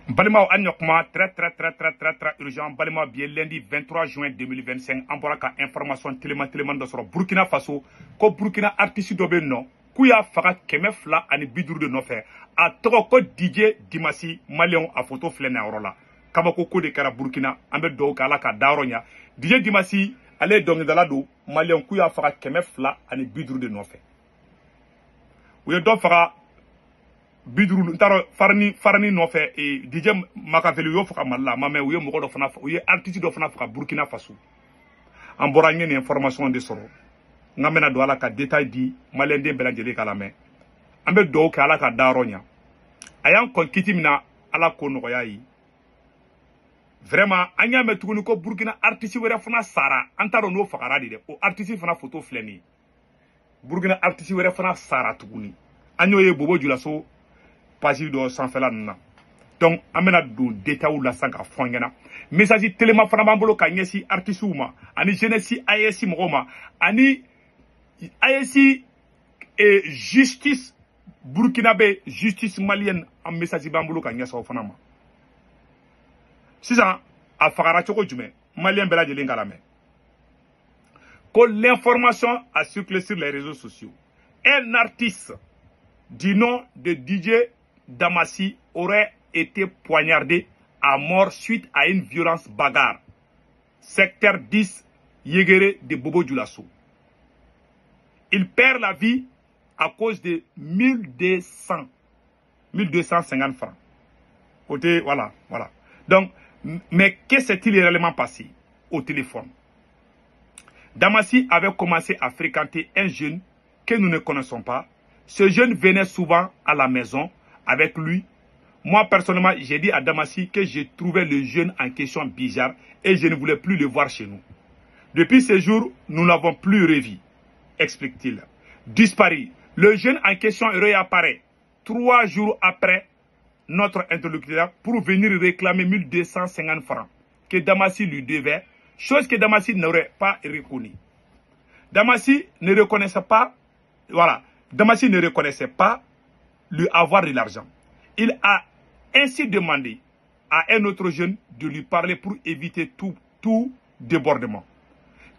Balima Anyokma, très urgent. Balima bien lundi 23 juin 2025. En voilà information téléman de sur Burkina Faso. Ko Burkina artiste dobe non. Kuya faga keme fla ani biduru de nofe. A toko ko DJ Dimasi Malion a photo flena orola. Kabako ko de kara Burkina. Ambe do kala ka daronya. DJ Dimasi ale dongi dalado Malion kuya faga keme fla ani biduru de nofe. Uye do faga biduru ntaro farni no fe e DJ Makaveli yo fuka malla mame uye moko do fana uye artiste do fana fuka Burkina Faso an bora ngene information de soro ngamena do ala ka detail di malende belanjeli kala me ambe do ka ala ka daronya ayan konkiti mina ala ko no yayi vraiment anya metuguni ko Burkina artiste wera fana sara antaro no fakara di de o artiste fana photo fleni Burkina artiste wera fana sara tuguni anyo ye bobo julaso page do sanfela nana donc amena do détail la sanka fongena message téléma fana bambolo ka nyesi artiste uma ani jeunesse AES mogoma ani AES et justice burkinabé justice malienne en message bambolo ka nyesa fana ma sisa a fagara choko jume malien bela de lingalame que l'information a circulé sur les réseaux sociaux un artiste du nom de DJ Damasi aurait été poignardé à mort suite à une violence bagarre. Secteur 10, Yegere de Bobo Dioulasso. Il perd la vie à cause de 1250 francs. Côté, voilà. Donc, mais qu'est-ce qui s'est-il réellement passé au téléphone? Damasi avait commencé à fréquenter un jeune que nous ne connaissons pas. Ce jeune venait souvent à la maison avec lui. Moi, personnellement, j'ai dit à Damasi que j'ai trouvé le jeune en question bizarre et je ne voulais plus le voir chez nous. Depuis ce jour, nous n'avons plus revu, explique-t-il. Disparu. Le jeune en question réapparaît 3 jours après notre interlocuteur pour venir réclamer 1250 francs que Damasi lui devait, chose que Damasi n'aurait pas reconnue. Damasi ne reconnaissait pas, Damasi ne reconnaissait pas lui avoir de l'argent. Il a ainsi demandé à un autre jeune de lui parler pour éviter tout débordement.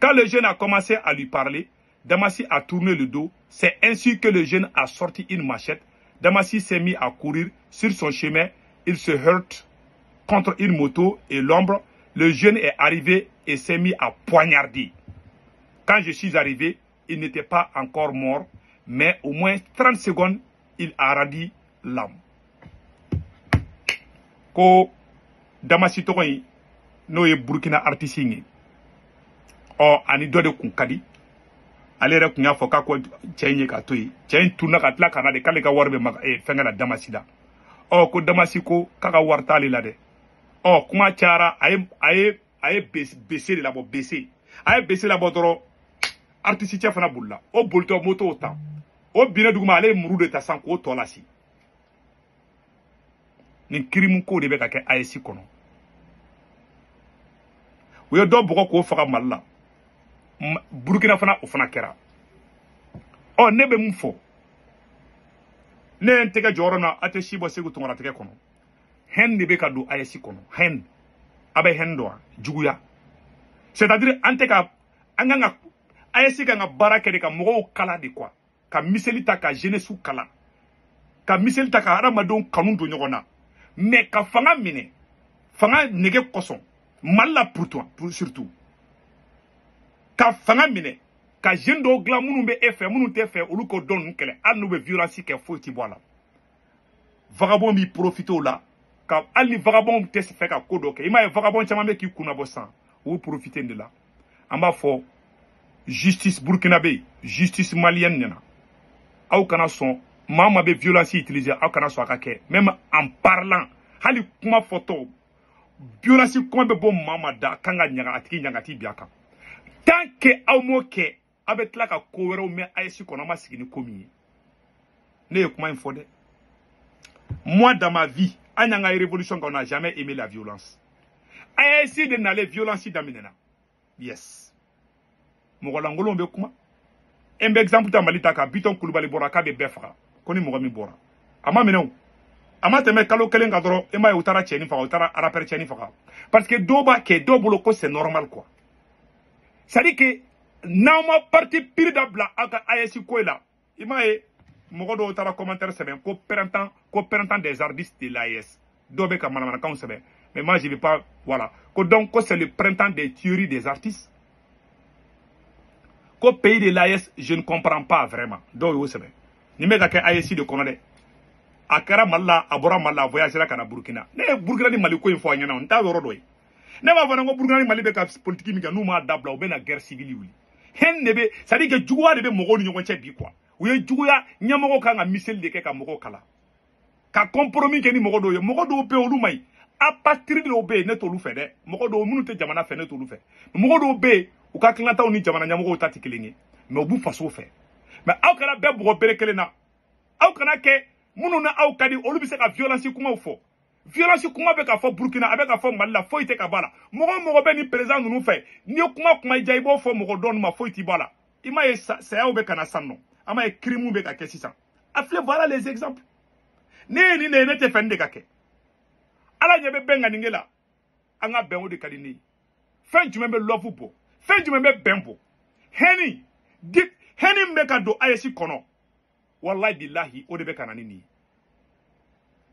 Quand le jeune a commencé à lui parler, Damasi a tourné le dos. C'est ainsi que le jeune a sorti une machette. Damasi s'est mis à courir sur son chemin. Il se heurte contre une moto et l'ombre. Le jeune est arrivé et s'est mis à poignarder. Quand je suis arrivé, il n'était pas encore mort, mais au moins 30 secondes, il a radi l'âme. Ko Damasi tokoyi no ye Burkina artiste ngi o ani do de kunkadi ale re kunya foka ko chenye ka toyi chen tuna ka tla kana de kale ka warbe mag e fenga Damasi da o ko Damasi ko kaka wartali la de o kuma chara aye baisser de la bo baisser aye baisser la bo doro artiste chef na bulla o bolto moto o temps o bina duguma ale muru de ta sanko tolasi ni kirimu ko de be ka ke AES kono wo do bogo ko faga malla Burkina fana o fana kera o ne be mun fo ne entega jorona ate shibo segu tongora tege kono hen de be ka do AES kono hen abe hen do juguya c'est-à-dire anteka anganga AES ka nga baraka de ka mogo kala de quoi ka miselita ka jeunesse kala ka miselita ka aramadon kanun do nyogona mais ka fanga mine fanga nege koson malla pour toi surtout ka fanga mine ka jeune do gla munu be efe munu te fe olu ko don kele anu be violence ke foti bola vagabond mi profite là ka ali vagabond te se fe ka kodo ke ima vagabond chama be ki kuna bosan ou profiter de là amba fo justice burkinabé justice malienne nena au kana son mama be violence utilisée au kana so akake même en parlant hali kuma photo violence kuma be bon mama da kanga nyaga atiki nyaga ti biaka tant que au mo ke avec la ka kowero me AES kono ma sigini komi ne kuma info de moi dans ma vie anyanga révolution qu'on n'a jamais aimé la violence AES de na les violence daminena yes mo golangolo be kuma un exemple ta malita ka biton kulubali bora ka be befa koni mo mi bora ama menew ama tɛmɛ kalo kelen ka dɔrɔn e ma ye u taara cɛni faga u taara rapper cɛni faga parce que dɔw b'a kɛ dɔw bolo ko c'est normal quoi c'est à dire que n'aw ma parti piri dabila aw ka AES ko la i m'a ye mɔgɔ dɔw taara commentaire sɛbɛn ko printemps des artistes de l'AES dɔw bɛ ka manamanakanw sɛbɛn mais moi je vais pas voilà ko donc ko c'est le printemps des tueries des artistes ko pays de l'AES je ne comprends pas vraiment dɔw y'o sɛbɛn ni bɛ ka kɛ AES de kɔnɔ dɛ a kɛra Mali la a bɔra Mali la a voyagera ka na Burkina ne ye Burkina ni Mali ko in fɔ a ɲɛna n t'a yɔrɔ dɔ ye ne b'a fɔ ko Burkina ni Mali bɛ ka politique min kɛ n'u m'a dabila u bɛ na guerre civile wuli hɛn de bɛ c'est à dire que juguya de bɛ mɔgɔw ni ɲɔgɔn cɛ bi quoi u ye juguya ɲɛmɔgɔw kan ka miseli de kɛ ka mɔgɔw kala ka compromis kɛ ni mɔgɔ dɔw ye mɔgɔ dɔw bɛ yen olu man ɲi apatride dɔw bɛ yen ne t'olu fɛ dɛ mɔgɔ dɔw minnu tɛ jamana fɛ ne t'olu fɛ mɔgɔ dɔw bɛ yen u ka tilantaw ni jamana ɲɛmɔgɔw ta tɛ kelen ye mais u b'u faso fɛ mais aw kana bɛɛ bugɔ bere kelen na aw kana kɛ minnu na aw ka di olu bɛ se ka violence kumaw fɔ violence kuma bɛ ka fɔ Burkina a bɛ ka fɔ Mali la foyi tɛ ka bɔ la mɔgɔ mɔgɔ bɛ ni président ninnu fɛ n'i ye kuma i ja i b'o fɔ mɔgɔ dɔw ma foyi t'i bɔ la i m'a ye sayaw bɛ ka na san nɔ an m'a ye crime bɛ ka kɛ sisan a filɛ voilà les exemples ne ye nin de ye ne tɛ fɛ nin de ka kɛ ala ɲɛ bɛ bɛn ŋaninge la an ka bɛn o de ka di ne ye fɛn jumɛn bɛ love bɔ fɛn jumɛn bɛ bɛn bɔ hɛni min bɛ ka don AES kɔnɔ wallahi billahi o de bɛ ka na ni nin ye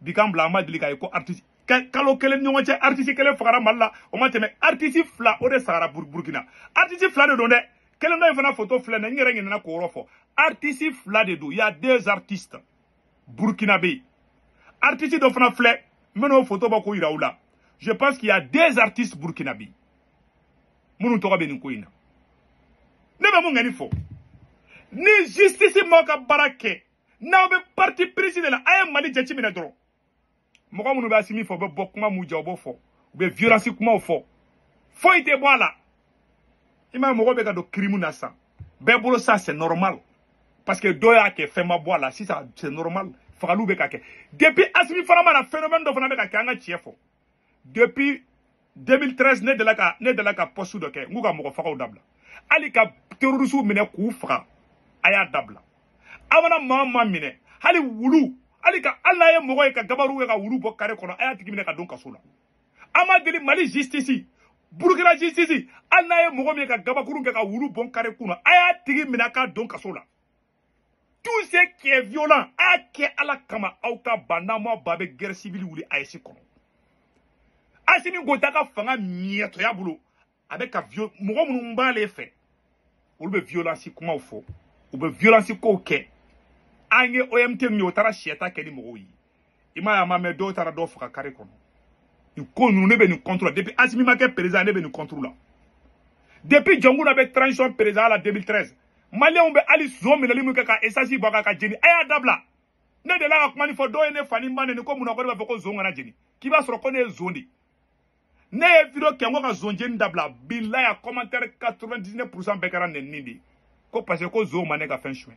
bi kan bila an ma deli k'a ye ko artiste kalo kelen ɲɔgɔn cɛ artiste kelen fagara Mali la o ma tɛmɛ artiste fila o de sagara Burkina artiste fila de don dɛ kelen dɔ in fana photo filɛ nin ye n yɛrɛ ɲinɛna k'o yɔrɔ fɔ artiste fila de don il y a 2 artistes Burkina bɛ yen artiste dɔ fana filɛ n bɛ n'o photo bɔ k'o yira u la je pense qu'il y a 2 artistes Burkina bɛ yen minnu tɔgɔ bɛ nin ko in na ne bɛ mun ŋɛni fɔ ni justice m'aw ka baara kɛ n'aw bɛ parti prise de la a ye Mali jate minɛ dɔrɔn mɔgɔ minnu bɛ Asimi fɔ u bɛ bɔ kuma mun ja u b'o fɔ u bɛ violence kumaw fɔ foyi tɛ bɔ a la i m'a ye mɔgɔ bɛ ka don crime na sisan bɛɛ bolo ça c'est normal parce que dɔ y'a kɛ fɛn ma bɔ a la sisan c'est normal fagaliw bɛ ka kɛ depuis Asimi fana mana phénomène dɔ fana bɛ ka kɛ an ka tiɲɛ fɔ depuis 2013 ne delila ka poste dɔ kɛ n k'u ka mɔgɔ fagaw dabila hali ka terroristes minɛ k'u faga a y'a dabila a mana maa minɛ hali wulu hali n'a ye mɔgɔ ye ka gabaru ye ka wulu bɔ kare kɔnɔ a y'a tigi minɛ ka don kaso la an ma deli Mali justice Burkina justice hali n'a ye mɔgɔ min ye ka gabakuru kɛ ka wulu bɔ kare kunna a y'a tigi minɛ k'a don kaso la tout ce qui est violent a kɛ ala kama aw ka ban n'a ma ba bɛ guerre civile wuli AES kɔnɔ Asimi Goïta ka fanga miɛtɔya bolo a bɛ ka mɔgɔ minnu b'ale fɛ olu bɛ violence kumaw fɔ u bɛ violence kow kɛ an ye OMT min ye o taara siyɛta kɛ ni mɔgɔw ye i m'a ye a ma mɛn dɔw taara dɔw faga kare kɔnɔ nin ko ninnu ne bɛ nin contre la depuis Asimi ma kɛ président ne bɛ nin contre la depuis Jɔnkuna bɛ transition président la 2013 maliyɛnw bɛ hali zon minɛli min kɛ ka essence bɔ a ka jeni a y'a dabila ne delila ka kuma nin fɔ dɔw ye ne fa ni ba nɛni ko munna ko ne b'a fɔ ko zon kana jeni k'i b'a sɔrɔ ko ne ye zon de ne ye video kɛ n ko ka zon jeni dabila bilahi a commentaire 99% bɛɛ kɛra nɛnini de ko parce que ko zon ma ne ka fɛn suɲɛ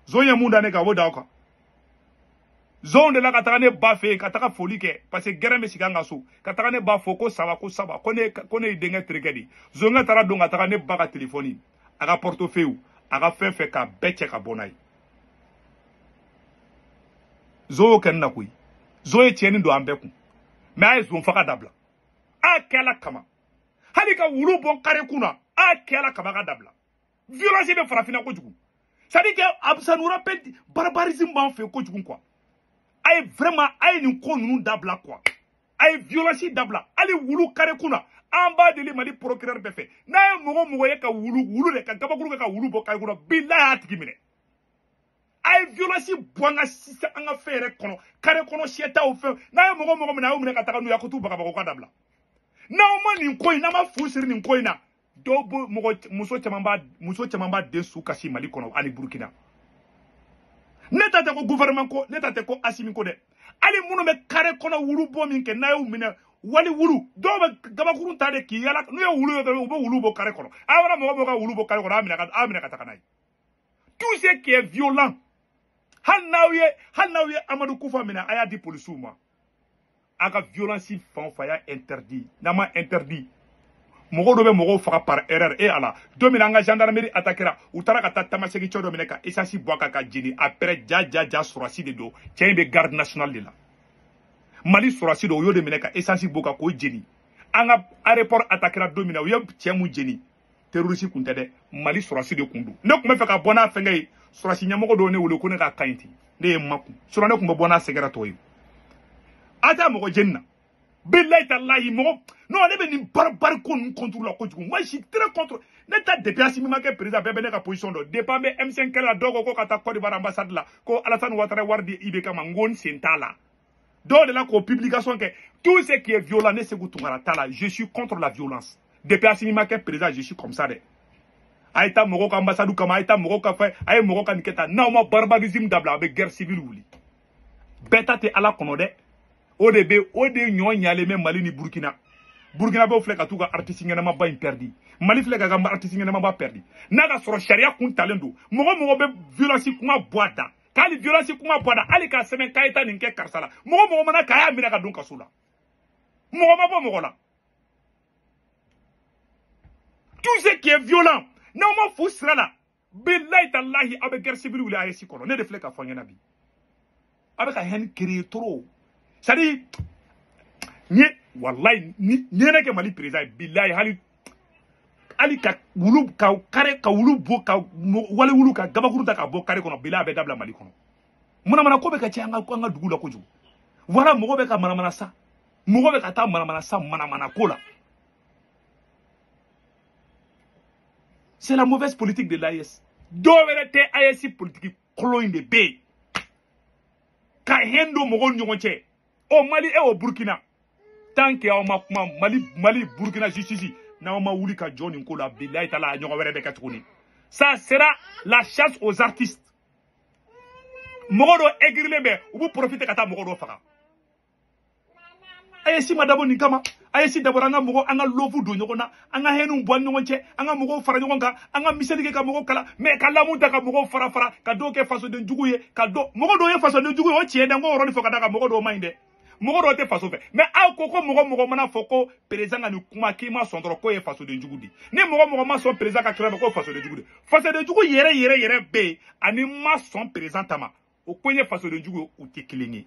zon ye mun da ne kan o da o kan zon de la ka taga ne ba fɛ yen ka taga foli kɛ parce que gɛrɛn bɛ sigi an ka so ka taga ne ba fɔ ko saba ko ne ye denkɛ terikɛ de ye zonkɛ taara don ka taga ne ba ka telefɔni a ka portefeuille a ka fɛn fɛn k'a bɛɛ cɛ ka bɔ n'a ye zon y'o kɛ ne na koyi zon ye tiɲɛni don an bɛɛ kun mais a ye zon faga dabila a kɛ ala kama hali ka wulu bɔ kare kun na a kɛ ala kama ka dabila violence bɛ farafinna kojugu c'est à dire que ça nous rappelle barbarisme b'an fɛ kojugu quoi a ye vraiment a ye nin ko ninnu dabila quoi a ye violence dabila hali wulu kare kun na an b'a deli Mali procureur bɛɛ fɛ n'a ye mɔgɔ ye ka wulu de ka gabakuru kɛ ka wulu bɔ kare kun na bilahi a tigi minɛ a ye violence bɔ an ka sisan an ka fɛn yɛrɛ kɔnɔ kare kɔnɔ siyɛtaw fɛn n'a ye mɔgɔ minɛ a y'o minɛ ka taga n'u ye a ko t'u bagabaga ka dabila n'aw ma nin ko in n'an ma fu siri nin ko in na dɔw bɛ muso caman b'a den su kasi Mali kɔnɔ ani Burkina ne ta tɛ ko gouvernement ko ne ta tɛ ko Asimi ko dɛ hali minnu bɛ kare kɔnɔ wulu bɔ min kɛ n'a y'u minɛ wali wulu dɔw bɛ gabakurun ta de k'i yala n'u ye wulu ye dɔrɔn u bɛ wulu bɔ kare kɔnɔ a yɔrɔ mɔgɔ ka wulu bɔ kare kɔnɔ a minɛ ka taga n'a ye tout ce qui est violent hali n'aw ye Amadu Kufa minɛ a y'a di polisiw ma a ka violence fan o fan a y'a interdit n'a ma interdit mɔgɔ dɔ bɛ mɔgɔw faga par erreur e ala don min an ka gendarmerie attaquera u taara ka taa tamasegin cɛ dɔ minɛ ka essence bɔ a kan ka jeni après ja sɔrɔsi de don cɛ in bɛ garde nationale de la Mali sorasi do yo de meneka essence boka ko jeni anga aéroport attaquera domina yo tiemu jeni terroriste kunte de Mali sorasi de kundu ne kuma fe ka bona fengay sorasi nyamogo do ne wolo ko ne ka kainti ne maku sura ne kuma bona segera toyi ata mo jenna billahi tallahi mo non ne be ni barbar kon contre la ko moi je suis très contre n'état déplacé mi make président bebe ne ka position do dépend be M5 la dogo ko kata Côte d'Ivoire ambassade la ko Alassane Ouattara wardi ibe kama ngon sentala do de la ko publication que tout ce qui est violent ne se goutungara tala je suis contre la violence déplacé mi make président je suis comme ça de aita moko ka ambassade kama aita moko ka fa ay moko ka niketa na ma barbarisme dabla avec guerre civile wuli beta te ala kono de ode nyo nyale me Mali ni Burkina be fleka tuga artiste ngena ma ba perdi Mali fleka ga artiste ngena ma ba perdi naga soro sharia kun talendo mogo be violence kuma boada kali violence kuma boada ali ka semen kayita ninke karsala mogo mana kaya mina ka dunka sula mogo ma bo mogo la tout ce qui est violent non ma fusra la billahi tallahi abe guerre civile wala ayesi kono ne de fleka fanyana bi abe ka hen créer trop sadi ni wallahi ni ne ke Mali président billahi ali ka wulu ka kare ka wulu bo ka wala wulu ka gabakuru ta ka bo kare kono billahi be dabla Mali kono muna ko be ka ci anga dugu la ko ju wala mo be ka mana sa mo be ka ta mana sa mana ko la c'est la mauvaise politique de l'AES do verete AES politique koloin de be ka hendo mo gon nyonche au Mali et au Burkina tant que on Mali Burkina justice na on ma wuli ka John Nkola billahi taala nyoko wéré be katukuni ça sera la chasse aux artistes mogodo egrile be ubu profiter kata mogodo faka ayesi madabo ni kama ayesi daboranga mogo anga lofu do nyokona anga henu bwan nyonche anga mogo fara nyokonka anga miselike ka mogo kala me kala muta ka mogo fara ka do ke faso de njuguye ka do mogodo ye faso de njuguye o tiende ngo roni foka daga mogodo mainde mogodo te faso fe mais aw koko mogo mana foko président ngani kuma ki ma sondro ko ye faso de njugudi ne mogo ma son président ka krebe ko faso de njugudi faso de njugu yere be ani ma son président tama o ko ye faso de njugu o te kilingi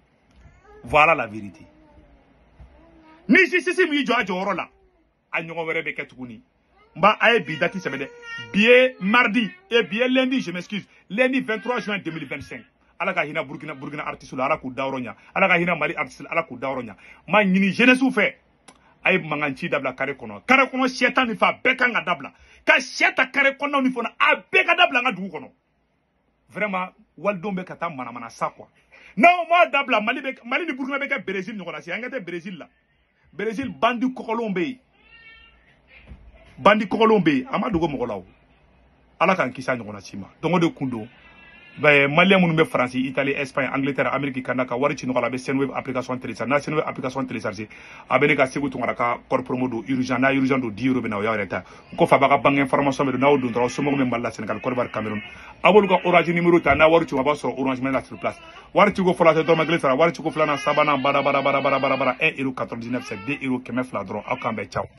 voilà la vérité ni si mi jo ajoro la anyo were be ketukuni mba ay bi dati sebede bien mardi et bien lundi je m'excuse lundi 23 juin 2025 ala ka hina Burkina artiste ala ku dawronya ala ka hina Mali artiste ala ku dawronya ma nyini jeunesse ou fait ay manganchi dabla kare kono shetan ni fa beka nga dabla ka sheta kare kono ni fona a beka dabla nga du kono vraiment waldombe kata mana sa quoi non moi dabla Mali ni Burkina beka Brésil ni kona si angate Brésil la Brésil bandi kokolombe amadugo mogolaw ala kan kisa ni kona sima dongo de kundo ba Malien munu be France Italie Espagne Angleterre Amérique Canada wari ci nokola be Senweb application télécharger na Senweb application télécharger abene ka segu tungara ka corps promo do urgent do 10 euro be na ya reta ko fa baka bang information be na do ndro so mo me mballa Sénégal Côte d'Ivoire Cameroun abolu ka orange numéro ta na wari ci ma ba so orange me na sur place wari ci go fola te do ma glitera wari ci go fola na sabana bara 1 euro 99 c'est 2 euro keme fla dro akambe ciao